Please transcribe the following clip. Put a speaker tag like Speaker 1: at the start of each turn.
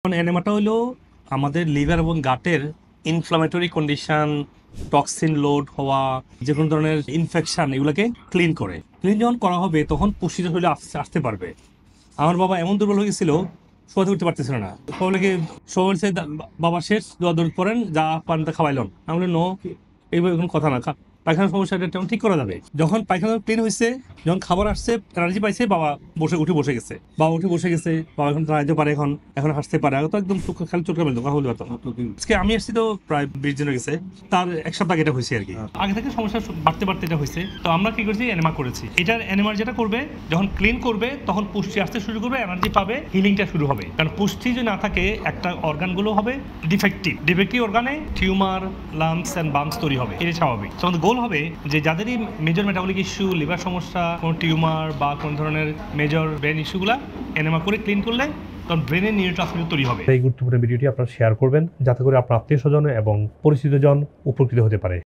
Speaker 1: এনেমাটা হলো আমাদের লিভার এবং গাটের ইনফ্লামেটরি কন্ডিশন, টক্সিন লোড হওয়া, যে কোনো ধরনের ইনফেকশন এগুলোকে ক্লিন করে। ক্লিন যখন করা হবে তখন পুষ্টিটা শরীরে আসতে পারবে। আমার বাবা এমন দুর্বল হয়ে গেছিল, শোয়াতে উঠতে পারতেছিল না। সকলকে সবাই বলছে, বাবা শেষ দোয়া দৌড় পড়েন, যা পান তা খাওয়াইলেন। আমি বলি নো, এইভাবে কোনো কথা না। পায়খানার সমস্যাটা তেমন ঠিক করা যাবে। যখন পায়খানা ক্লিন হয়েছে, যখন খাবার আসছে, এনার্জি পাইছে, বাবা উঠে বসে গেছে। বাবা এখন দাঁড়াইতে পারে, এখন হাসতে পারে। আগে তো একদম খালি চোখে ফেলতো, কথা বলতে পারতো না। আজকে আমি আসছি তো প্রায় 20 দিন হয়ে গেছে, তার এক সপ্তাহ আগে এটা হয়েছে আর কি। আগে থেকে সমস্যা বাড়তে বাড়তে এটা হয়েছে। তো আমরা কি করছি, এনেমা করেছি। এটার এনেমার যেটা করবে, যখন ক্লিন করবে তখন পুষ্টি আসতে শুরু করবে, এনার্জি পাবে, হিলিংটা শুরু হবে। কারণ পুষ্টি যদি না থাকে, একটা অর্গানগুলো হবে ডিফেক্টিভ অর্গানে টিউমার, লাম্পস এন্ড বাম্পস তৈরি হবে। এটা স্বাভাবিক। তো আমাদের গোল হবে যে যাদেরই মেজর মেটাবলিক ইস্যু, লিভার সমস্যা, কোনো টিউমার বা কোন ধরনের মেজর ব্রেন ইস্যুগুলা এনেমা করে ক্লিন করলে তখন ব্রেনের নিউরোট্রান্সমিটার তৈরি হবে। এই গুরুত্বপূর্ণ ভিডিওটি আপনারা শেয়ার করবেন, যাতে করে আপনার আত্মীয় স্বজন এবং পরিচিতজন উপকৃত হতে পারে।